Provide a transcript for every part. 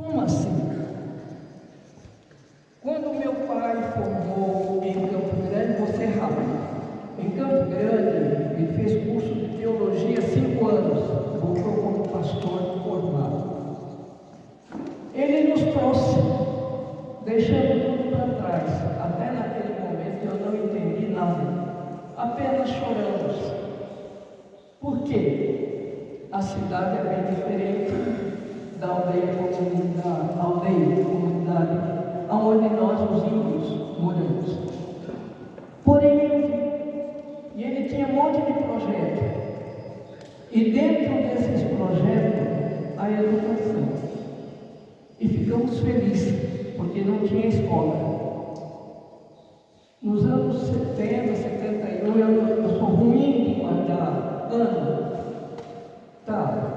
Como assim? Quando meu pai formou em Campo Grande, vou ser rápido. Em Campo Grande, ele fez curso de teologia 5 anos, voltou como pastor formado. Ele nos trouxe, deixando tudo para trás. Até naquele momento eu não entendi nada, apenas choramos. Por quê? A cidade é bem diferente da aldeia, comunidade, onde nós, os índios, moramos. Porém, eu vi, e ele tinha um monte de projetos, e dentro desses projetos, a educação. E ficamos felizes, porque não tinha escola. Nos anos 70, 71, eu sou ruim de guardar ano. Tá.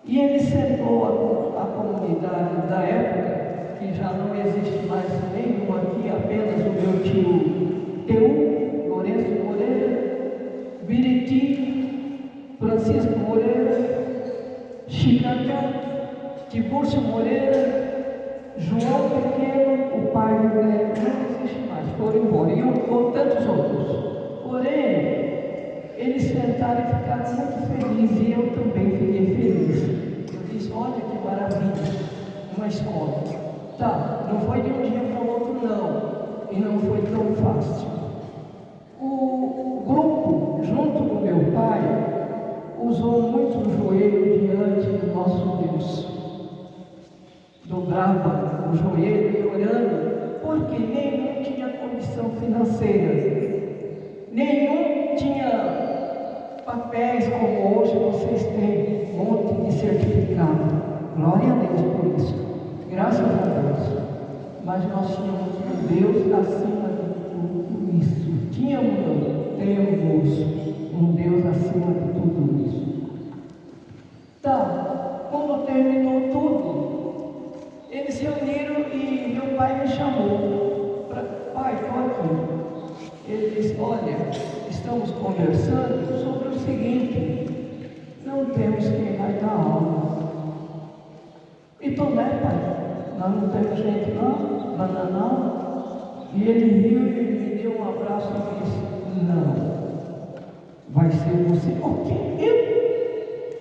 E ele sentou a comunidade da época, que já não existe mais nenhum aqui, apenas o meu tio Teu, Lourenço Moreira, Biriti, Francisco Moreira, Chicacá, Tiburcio Moreira, João Pequeno, o pai do Greg, não existe mais, foram embora, e tantos outros. Porém, eles sentaram e ficaram muito felizes, e eu também fiquei feliz. Eu disse, olha que maravilha, uma escola. Tá, não foi de um dia para o outro não, e não foi tão fácil. O grupo, junto com meu pai, usou muito o joelho diante do nosso Deus. Dobrava o joelho e orando, porque nenhum tinha condição financeira, nenhum tinha papéis como hoje vocês têm, um monte de certificado. Glória a Deus por isso, graças a Deus. Mas nós tínhamos um Deus acima de tudo isso. Temos um Deus acima de tudo isso. Tá, quando terminou tudo, eles se reuniram e meu pai me chamou. Pai, estou aqui. Ele disse, olha, estamos conversando sobre o seguinte, não temos quem vai dar aula. Então, né, pai? Nós não temos gente não, não. E ele riu e me deu um abraço e disse, não, vai ser você. O quê? Eu?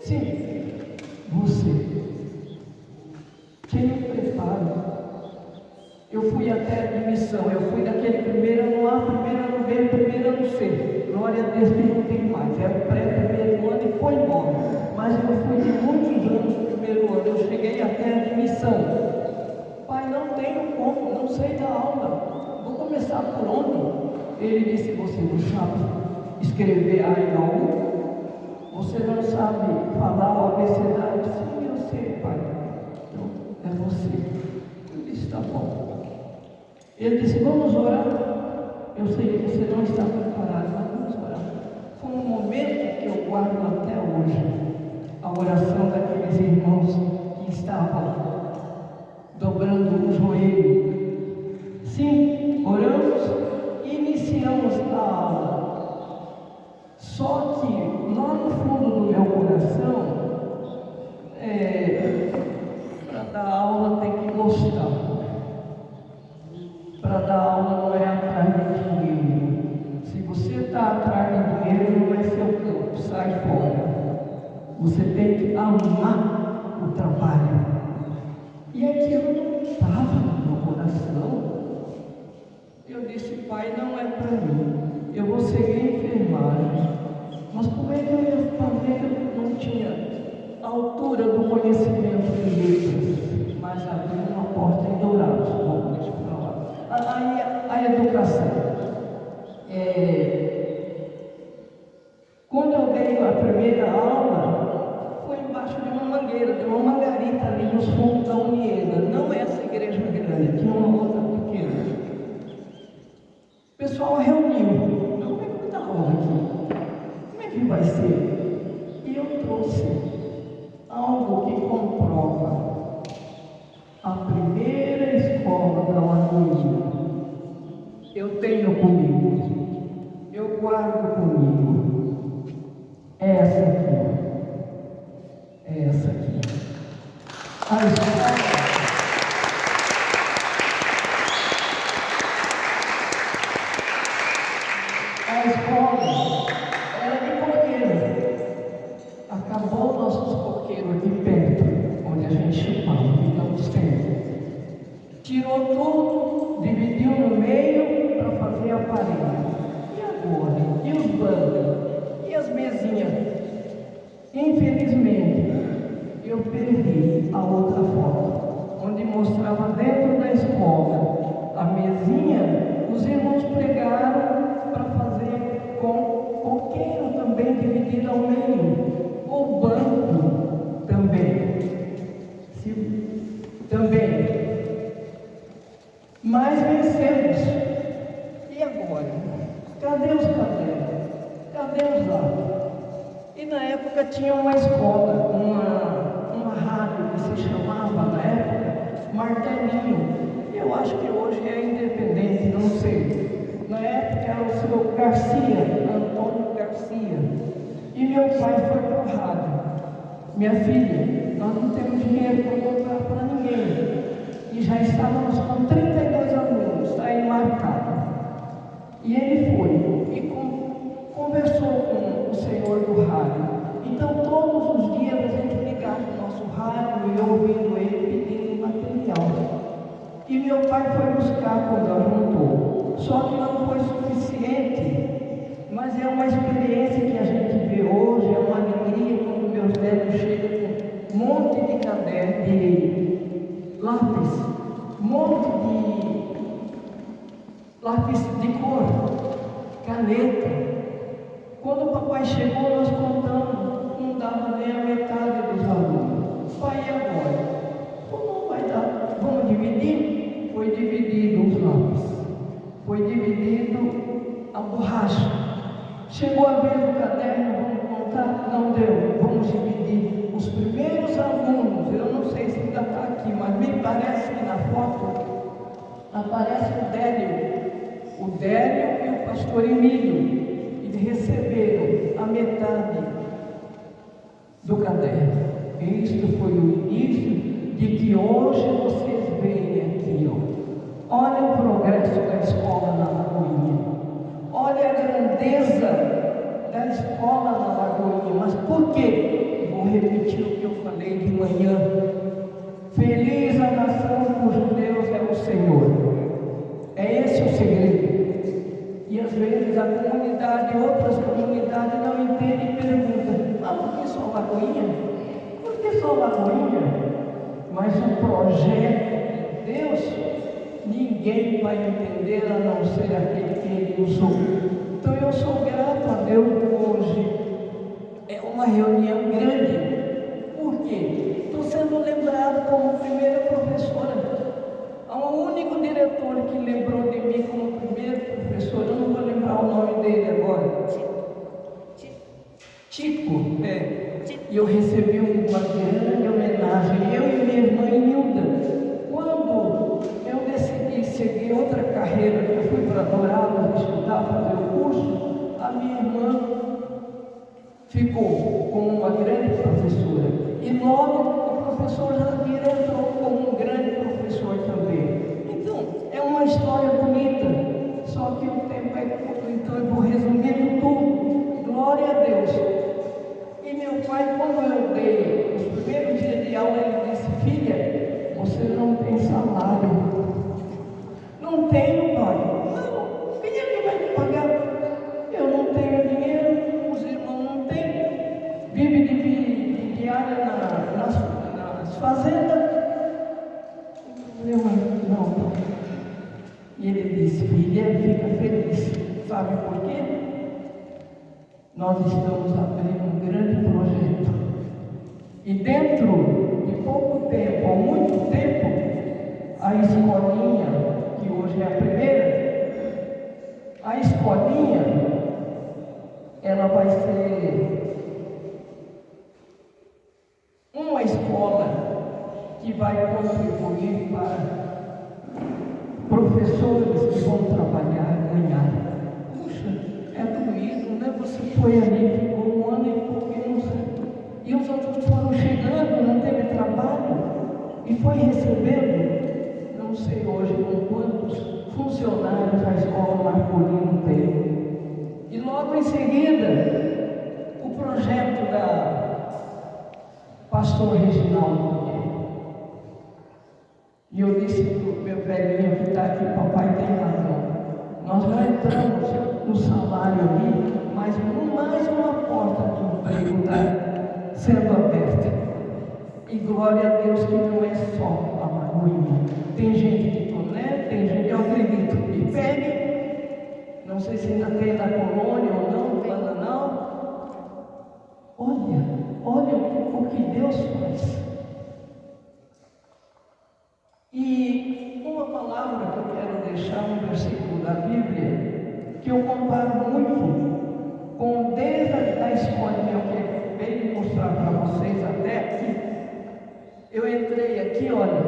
Sim, você. Tenha um preparo. Eu fui até a admissão, eu fui daquele primeiro ano A, primeiro ano B, primeiro ano C. Glória a Deus que não tem mais. É o pré-primeiro ano e foi embora. Mas eu fui de muitos anos no primeiro ano. Eu cheguei até a admissão. Pai, não tenho como, não sei dar aula. Vou começar por onde? Ele disse, você não sabe escrever A e O? Você não sabe falar o abecedário? Sim, eu sei, pai. Então, é você. Eu disse, tá bom. Ele disse, vamos orar. Eu sei que você não está preparado, mas vamos orar. Foi um momento que eu guardo até hoje. A oração daqueles irmãos que estavam dobrando o joelho. Sim, oramos e iniciamos a aula. Só que lá no fundo do meu coração, para dar aula tem que gostar. Para dar aula não é atrás de dinheiro. Se você está atrás de dinheiro, não é seu campo, sai fora. Você tem que amar o trabalho. E aquilo não estava no meu coração. Eu disse, pai, não é para mim. Eu vou seguir enfermagem. Mas como é que eu ia fazer? Eu não tinha a altura do conhecimento de letras. Mas abriu uma porta em Dourados. Vamos deixar para lá. Aí a educação. Quando eu dei a primeira aula, foi embaixo de uma mangueira, de uma margarita ali nos fundos da Unieda. Não essa igreja grande, tinha uma outra pequena. O pessoal reuniu. Como é que vai dar aula aqui? Como é que vai ser? E eu trouxe algo que comprova a primeira escola da Lagoinha. Eu tenho comigo, eu guardo comigo. É essa aqui. É essa aqui. A A escola era de coqueiro. Acabou nossos coqueiros aqui perto, onde a gente chupava, ficamos tempo. Tirou tudo, dividiu no meio para fazer a parede. E agora? E os bancos? E as mesinhas? Infelizmente, eu perdi a outra foto, onde mostrava dentro da escola a mesinha. Os irmãos pregaram para fazer com coqueiro também dividido ao meio, o banco também. Também. Mas vencemos. E agora? Cadê os cadernos? Cadê os lápis? E na época tinha uma escola, uma rádio que se chamava, na época, Martelinho. Eu acho que hoje é Independente, não sei. Na época era o seu Garcia, Antônio Garcia. E meu pai foi para o rádio. Minha filha, nós não temos dinheiro para comprar para ninguém. E já estávamos com 32 alunos, está aí marcado. E ele foi e conversou com o senhor do rádio. Então, todos os dias a gente ligava o nosso rádio e ouvindo ele pedindo material. E meu pai foi buscar quando ajuntou. Só que não foi suficiente. Mas é uma experiência que a gente vê hoje, é uma alegria quando meus netos chegam com um monte de caderno, de lápis, um monte de lápis de cor, caneta. Quando o papai chegou, nós contamos, não dava nem a metade dos alunos. Pai, e agora? Não vai dar, vamos dividir? Foi dividido os lápis, foi dividido a borracha. Chegou a vez do caderno, vamos contar? Não deu, vamos dividir. Os primeiros alunos, eu não sei se ainda está aqui, mas me parece que na foto aparece o Délio e o pastor Emílio. Receberam a metade do caderno. Isto foi o início de que hoje vocês veem aqui, ó. Olha o progresso da escola na Lagoinha. Olha a grandeza da escola na Lagoinha. Mas por quê? Vou repetir o que eu falei de manhã. Feliz a nação cujo Deus é o Senhor. É esse o segredo. E às vezes a comunidade, outras comunidades não entendem e perguntam: mas por que só Lagoinha? Por que só Lagoinha? Mas o projeto de Deus, ninguém vai entender a não ser aquele que Ele usou. Então eu sou grato a Deus hoje. É uma reunião grande. Por quê? Estou sendo lembrado como primeira professora. Há um único diretor que lembrou de mim como primeiro professor, eu não vou lembrar o nome dele agora. Tico, E eu recebi uma grande homenagem, eu e minha irmã Nilda. Quando eu decidi seguir outra carreira, eu fui para Dourados estudar, fazer o curso, a minha irmã ficou como uma grande professora. E logo o professor Jandir entrou como um grande professor também. Então, é uma história bonita, só que o tempo é curto, então eu vou resumindo tudo. Glória a Deus. E meu pai, quando eu dei os primeiros dias de aula, ele disse: filha, você não tem salário. Não tenho, pai. Não, quem é que vai me pagar? Eu não tenho dinheiro, os irmãos não têm. Vive de diária nas fazendas. Eu não, pai. E ele disse: filha, fica feliz. Sabe por quê? Nós estamos abrindo um grande projeto. E dentro de pouco tempo, ou muito tempo, a escolinha, que hoje é a primeira, a escolinha, ela vai ser uma escola que vai contribuir para professores que vão trabalhar, ganhar. Puxa, é doído, né? Você foi ali, ficou um ano e pouco, e não sei. E os outros foram chegando, não teve trabalho. e foi recebendo, não sei hoje com quantos funcionários a escola Marcolino tem. E logo em seguida, o projeto da pastor Reginaldo. E eu disse para o meu velhinho que está aqui, papai tem razão. Nós já entramos no salário ali, mas mais uma porta de emprego está sendo aberta. E glória a Deus que não é só a Magoinha. Tem gente de Toné, tem gente, eu acredito, e pegue, não sei se ainda tem da colônia ou não, Pananal. Olha o que Deus faz. E uma palavra que eu quero deixar, um versículo da Bíblia, que eu comparo muito com desde a escolinha que eu venho mostrar para vocês até aqui. Eu entrei aqui, olha,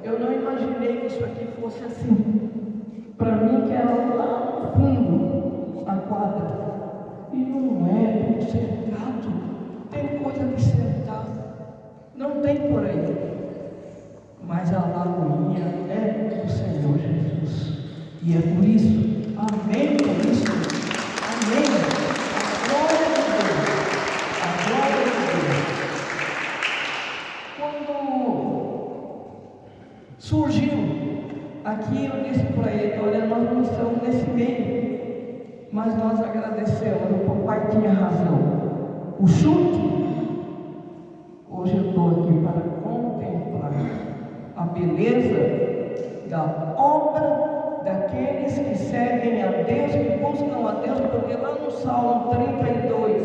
eu não imaginei que isso aqui fosse assim. Para mim que era lá no fundo a quadra. E não é, tudo cercado. Tem coisa de sentar. Não tem por aí. Mas a lagoinha é do Senhor Jesus. E é por isso, amém por isso. Amém. A glória de Deus. A glória de Deus. Quando surgiu aqui, eu disse para ele, olha, nós não estamos nesse meio, mas nós agradecemos, o papai tinha razão. O chute, hoje eu estou aqui para contemplar a beleza da obra daqueles que seguem a Deus, que buscam a Deus, porque lá no Salmo 32,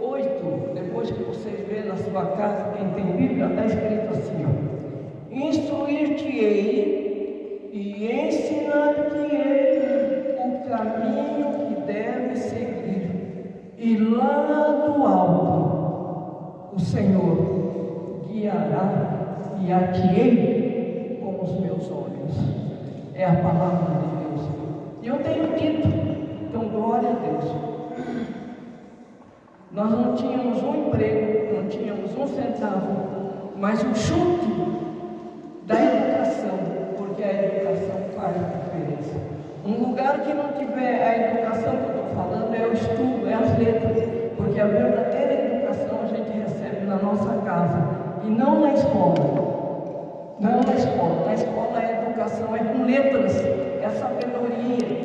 8, depois que vocês verem na sua casa, quem tem Bíblia, está escrito assim, ó: instruir-te-ei e ensinar-te-ei o caminho que deve seguir, e lá do alto o Senhor guiará e a-te-ei com os meus olhos. É a palavra de Deus. E eu tenho dito, então glória a Deus. Nós não tínhamos um emprego, não tínhamos um centavo, mas o chute da educação, porque a educação faz a diferença. Um lugar que não tiver a educação que eu estou falando é o estudo, é as letras, porque a verdadeira educação a gente recebe na nossa casa e não na escola. Não na escola. Na escola a educação é com letras, é sabedoria.